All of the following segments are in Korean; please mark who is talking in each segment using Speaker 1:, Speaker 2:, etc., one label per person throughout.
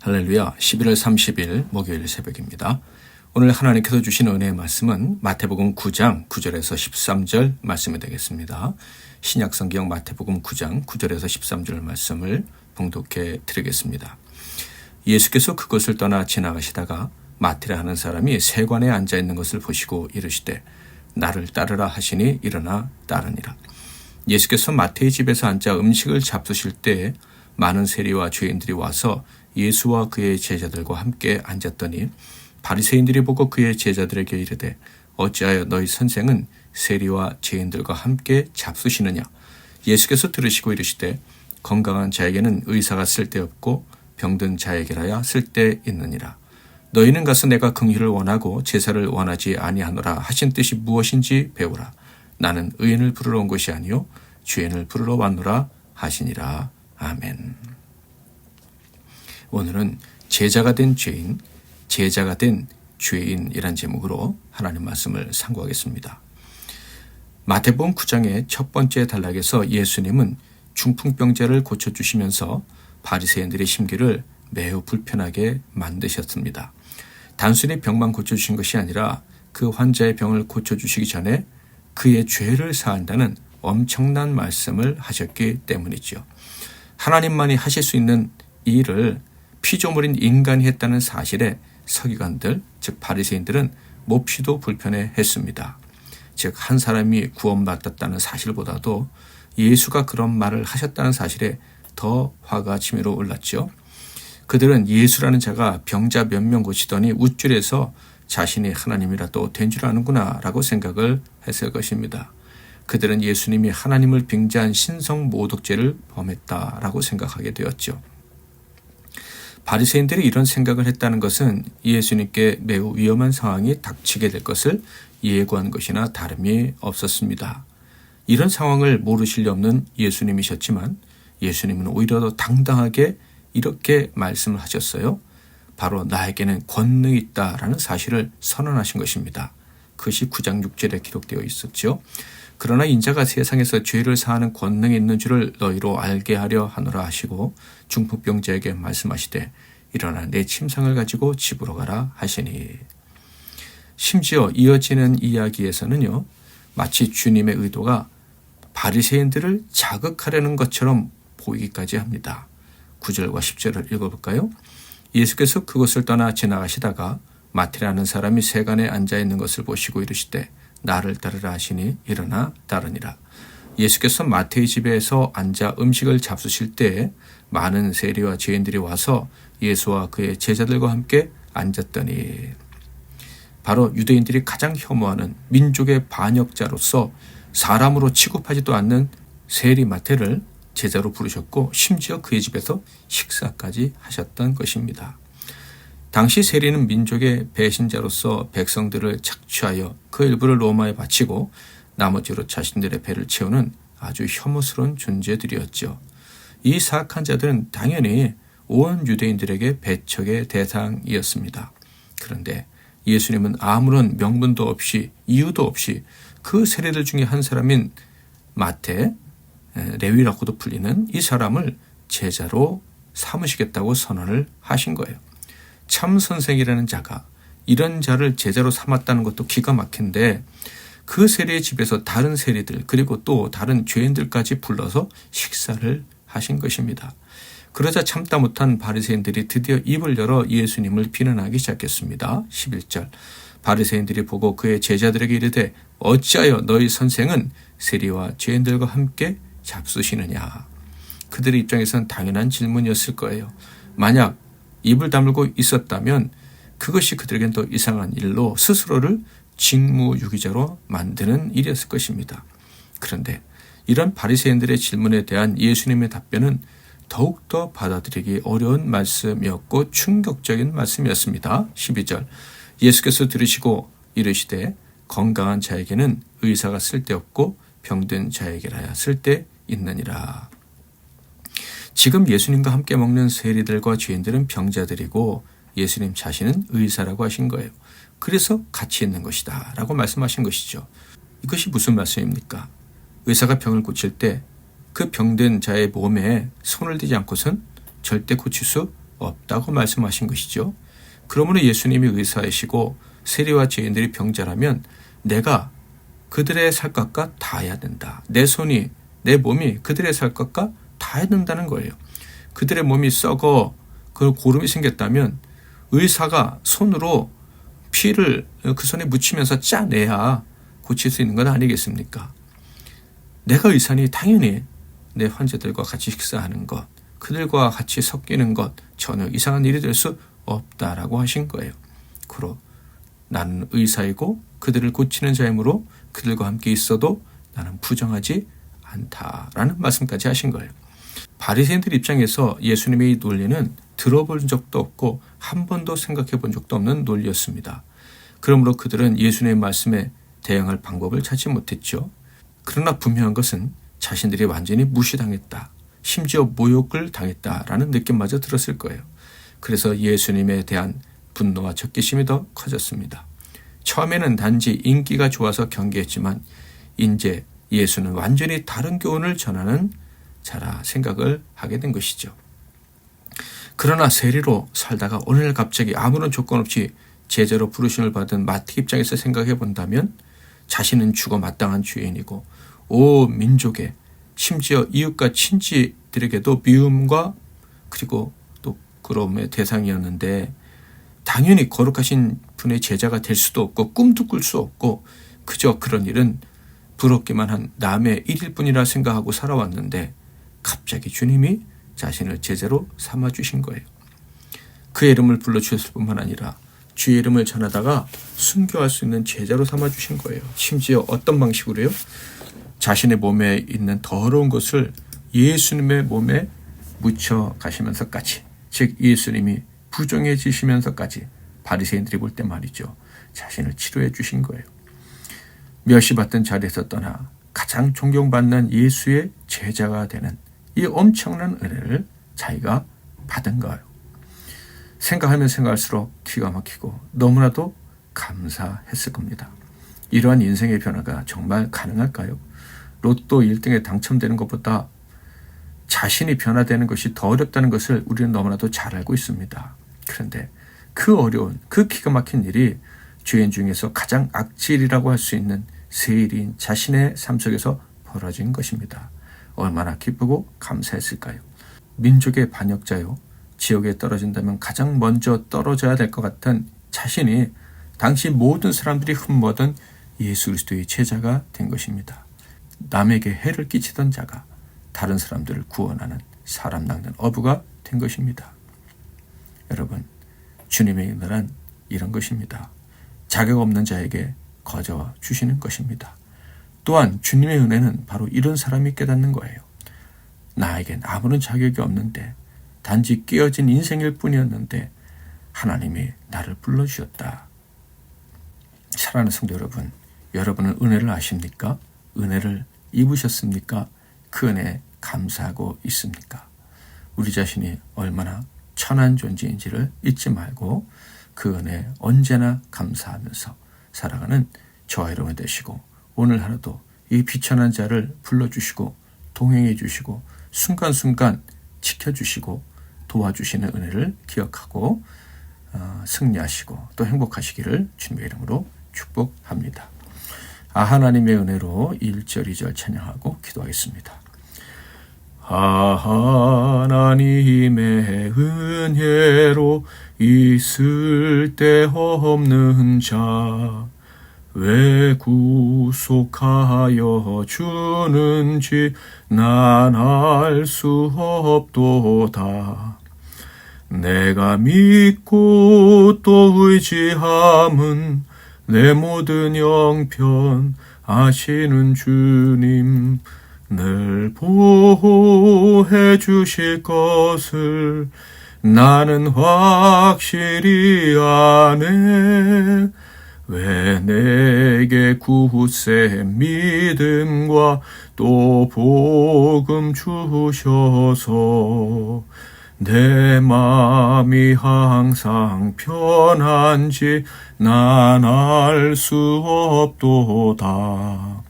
Speaker 1: 할렐루야. 11월 30일 목요일 새벽입니다. 오늘 하나님께서 주신 은혜의 말씀은 마태복음 9장 9절에서 13절 말씀이 되겠습니다. 신약성경 마태복음 9장 9절에서 13절 말씀을 봉독해 드리겠습니다. 예수께서 그곳을 떠나 지나가시다가 마태라 하는 사람이 세관에 앉아 있는 것을 보시고 이르시되 나를 따르라 하시니 일어나 따르니라. 예수께서 마태의 집에서 앉아 음식을 잡수실 때에 많은 세리와 죄인들이 와서 예수와 그의 제자들과 함께 앉았더니 바리새인들이 보고 그의 제자들에게 이르되 어찌하여 너희 선생은 세리와 죄인들과 함께 잡수시느냐. 예수께서 들으시고 이르시되 건강한 자에게는 의사가 쓸데없고 병든 자에게라야 쓸데있느니라. 너희는 가서 내가 긍휼을 원하고 제사를 원하지 아니하노라 하신 뜻이 무엇인지 배우라. 나는 의인을 부르러 온 것이 아니요 죄인을 부르러 왔노라 하시니라. 아멘. 오늘은 제자가 된 죄인, 제자가 된 죄인이란 제목으로 하나님 말씀을 상고하겠습니다. 마태복음 9장의 첫 번째 단락에서 예수님은 중풍병자를 고쳐주시면서 바리새인들의 심기를 매우 불편하게 만드셨습니다. 단순히 병만 고쳐주신 것이 아니라 그 환자의 병을 고쳐주시기 전에 그의 죄를 사한다는 엄청난 말씀을 하셨기 때문이죠. 하나님만이 하실 수 있는 이 일을 피조물인 인간이 했다는 사실에 서기관들, 즉 바리새인들은 몹시도 불편해했습니다. 즉 한 사람이 구원받았다는 사실보다도 예수가 그런 말을 하셨다는 사실에 더 화가 치밀어 올랐죠. 그들은 예수라는 자가 병자 몇 명 고치더니 우쭐해서 자신이 하나님이라도 된 줄 아는구나 라고 생각을 했을 것입니다. 그들은 예수님이 하나님을 빙자한 신성모독죄를 범했다라고 생각하게 되었죠. 바리새인들이 이런 생각을 했다는 것은 예수님께 매우 위험한 상황이 닥치게 될 것을 예고한 것이나 다름이 없었습니다. 이런 상황을 모르실 리 없는 예수님이셨지만 예수님은 오히려 더 당당하게 이렇게 말씀을 하셨어요. 바로 나에게는 권능이 있다라는 사실을 선언하신 것입니다. 그것이 9장 6절에 기록되어 있었죠. 그러나 인자가 세상에서 죄를 사하는 권능이 있는 줄을 너희로 알게 하려 하노라 하시고 중풍병자에게 말씀하시되 일어나 내 침상을 가지고 집으로 가라 하시니. 심지어 이어지는 이야기에서는요, 마치 주님의 의도가 바리새인들을 자극하려는 것처럼 보이기까지 합니다. 9절과 10절을 읽어볼까요? 예수께서 그곳을 떠나 지나가시다가 마태라는 사람이 세간에 앉아 있는 것을 보시고 이르시되 나를 따르라 하시니 일어나 따르니라. 예수께서 마태의 집에서 앉아 음식을 잡수실 때에 많은 세리와 죄인들이 와서 예수와 그의 제자들과 함께 앉았더니 바로 유대인들이 가장 혐오하는 민족의 반역자로서 사람으로 취급하지도 않는 세리 마태를 제자로 부르셨고 심지어 그의 집에서 식사까지 하셨던 것입니다. 당시 세리는 민족의 배신자로서 백성들을 착취하여 그 일부를 로마에 바치고 나머지로 자신들의 배를 채우는 아주 혐오스러운 존재들이었죠. 이 사악한 자들은 당연히 온 유대인들에게 배척의 대상이었습니다. 그런데 예수님은 아무런 명분도 없이 이유도 없이 그 세리들 중에 한 사람인 마태, 레위라고도 불리는 이 사람을 제자로 삼으시겠다고 선언을 하신 거예요. 참 선생이라는 자가 이런 자를 제자로 삼았다는 것도 기가 막힌데 그 세리의 집에서 다른 세리들 그리고 또 다른 죄인들까지 불러서 식사를 하신 것입니다. 그러자 참다 못한 바리새인들이 드디어 입을 열어 예수님을 비난하기 시작했습니다. 11절 바리새인들이 보고 그의 제자들에게 이르되 어찌하여 너희 선생은 세리와 죄인들과 함께 잡수시느냐. 그들의 입장에서는 당연한 질문이었을 거예요. 만약 입을 다물고 있었다면 그것이 그들에겐 더 이상한 일로 스스로를 직무유기자로 만드는 일이었을 것입니다. 그런데 이런 바리새인들의 질문에 대한 예수님의 답변은 더욱더 받아들이기 어려운 말씀이었고 충격적인 말씀이었습니다. 12절 예수께서 들으시고 이르시되 건강한 자에게는 의사가 쓸데없고 병든 자에게라야 쓸데있느니라. 지금 예수님과 함께 먹는 세리들과 죄인들은 병자들이고 예수님 자신은 의사라고 하신 거예요. 그래서 같이 있는 것이다 라고 말씀하신 것이죠. 이것이 무슨 말씀입니까? 의사가 병을 고칠 때 그 병든 자의 몸에 손을 대지 않고선 절대 고칠 수 없다고 말씀하신 것이죠. 그러므로 예수님이 의사이시고 세리와 죄인들이 병자라면 내가 그들의 살갗과 닿아야 된다. 내 손이, 내 몸이 그들의 살갗과 닿아야 된다는 거예요. 그들의 몸이 썩어 그 고름이 생겼다면 의사가 손으로 피를 그 손에 묻히면서 짜내야 고칠 수 있는 건 아니겠습니까? 내가 의사니 당연히 내 환자들과 같이 식사하는 것, 그들과 같이 섞이는 것 전혀 이상한 일이 될 수 없다라고 하신 거예요. 그러 나는 의사이고 그들을 고치는 자이므로 그들과 함께 있어도 나는 부정하지 않다라는 말씀까지 하신 거예요. 바리새인들 입장에서 예수님의 이 논리는 들어본 적도 없고 한 번도 생각해 본 적도 없는 논리였습니다. 그러므로 그들은 예수님의 말씀에 대응할 방법을 찾지 못했죠. 그러나 분명한 것은 자신들이 완전히 무시당했다, 심지어 모욕을 당했다라는 느낌마저 들었을 거예요. 그래서 예수님에 대한 분노와 적개심이 더 커졌습니다. 처음에는 단지 인기가 좋아서 경계했지만 이제 예수는 완전히 다른 교훈을 전하는 자라 생각을 하게 된 것이죠. 그러나 세리로 살다가 오늘 갑자기 아무런 조건 없이 제자로 부르심을 받은 마태 입장에서 생각해 본다면 자신은 죽어 마땅한 죄인이고 온 민족에 심지어 이웃과 친지들에게도 미움과 그리고 또 부끄러움의 대상이었는데 당연히 거룩하신 분의 제자가 될 수도 없고 꿈도 꿀 수 없고 그저 그런 일은 부럽기만 한 남의 일일 뿐이라 생각하고 살아왔는데 갑자기 주님이 자신을 제자로 삼아주신 거예요. 그의 이름을 불러주셨을 뿐만 아니라 주의 이름을 전하다가 순교할 수 있는 제자로 삼아주신 거예요. 심지어 어떤 방식으로요? 자신의 몸에 있는 더러운 것을 예수님의 몸에 묻혀 가시면서까지, 즉 예수님이 부정해지시면서까지 바리새인들이 볼 때 말이죠, 자신을 치료해 주신 거예요. 멸시받던 자리에서 떠나 가장 존경받는 예수의 제자가 되는 이 엄청난 은혜를 자기가 받은 거예요. 생각하면 생각할수록 기가 막히고 너무나도 감사했을 겁니다. 이러한 인생의 변화가 정말 가능할까요? 로또 1등에 당첨되는 것보다 자신이 변화되는 것이 더 어렵다는 것을 우리는 너무나도 잘 알고 있습니다. 그런데 그 어려운, 그 기가 막힌 일이 죄인 중에서 가장 악질이라고 할 수 있는 세일인 자신의 삶 속에서 벌어진 것입니다. 얼마나 기쁘고 감사했을까요? 민족의 반역자요, 지옥에 떨어진다면 가장 먼저 떨어져야 될 것 같은 자신이 당시 모든 사람들이 흠모하던 예수 그리스도의 제자가 된 것입니다. 남에게 해를 끼치던 자가 다른 사람들을 구원하는 사람 낚는 어부가 된 것입니다. 여러분, 주님의 은혜란 이런 것입니다. 자격 없는 자에게 거저 주시는 것입니다. 또한 주님의 은혜는 바로 이런 사람이 깨닫는 거예요. 나에겐 아무런 자격이 없는데, 단지 깨어진 인생일 뿐이었는데 하나님이 나를 불러주셨다. 사랑하는 성도 여러분, 여러분은 은혜를 아십니까? 은혜를 입으셨습니까? 그 은혜에 감사하고 있습니까? 우리 자신이 얼마나 천한 존재인지를 잊지 말고 그 은혜에 언제나 감사하면서 살아가는 저와 여러분 되시고, 오늘 하루도 이 비천한 자를 불러주시고 동행해 주시고 순간순간 지켜주시고 도와주시는 은혜를 기억하고 승리하시고 또 행복하시기를 주님의 이름으로 축복합니다. 하나님의 은혜로 1절 2절 찬양하고 기도하겠습니다. 하나님의 은혜로 있을 데 없는 자 왜 구속하여 주는지 난 알 수 없도다. 내가 믿고 또 의지함은 내 모든 형편 아시는 주님 늘 보호해 주실 것을 나는 확실히 아네. 왜 내게 굳세 믿음과 또 복음 주셔서 내 마음이 항상 편한지 난 알 수 없도다.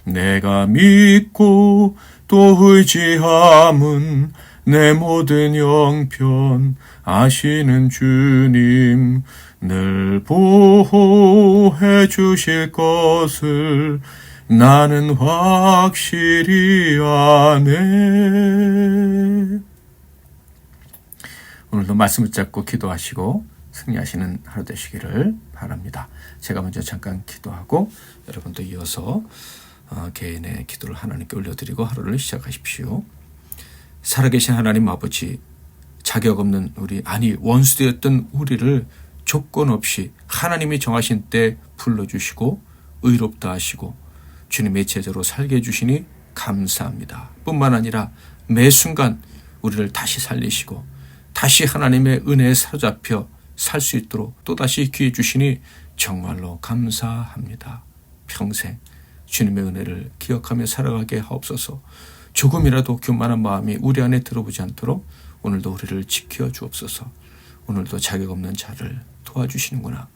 Speaker 1: 내가 믿고 또 의지함은 내 모든 형편 아시는 주님 늘 보호해 주실 것을 나는 확실히 아네. 오늘도 말씀을 잡고 기도하시고 승리하시는 하루 되시기를 바랍니다. 제가 먼저 잠깐 기도하고 여러분도 이어서 개인의 기도를 하나님께 올려드리고 하루를 시작하십시오. 살아계신 하나님 아버지, 자격 없는 원수되었던 우리를 조건 없이 하나님이 정하신 때 불러주시고 의롭다 하시고 주님의 제자로 살게 해주시니 감사합니다. 뿐만 아니라 매 순간 우리를 다시 살리시고 다시 하나님의 은혜에 사로잡혀 살 수 있도록 또다시 기회 주시니 정말로 감사합니다. 평생 주님의 은혜를 기억하며 살아가게 하옵소서. 조금이라도 교만한 마음이 우리 안에 들어오지 않도록 오늘도 우리를 지켜 주옵소서. 오늘도 자격 없는 자를 도와주시는구나,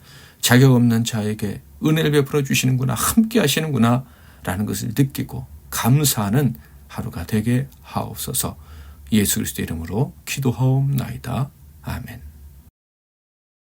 Speaker 1: 자격 없는 자에게 은혜를 베풀어 주시는구나, 함께 하시는구나 라는 것을 느끼고 감사하는 하루가 되게 하옵소서. 예수 그리스도의 이름으로 기도하옵나이다. 아멘.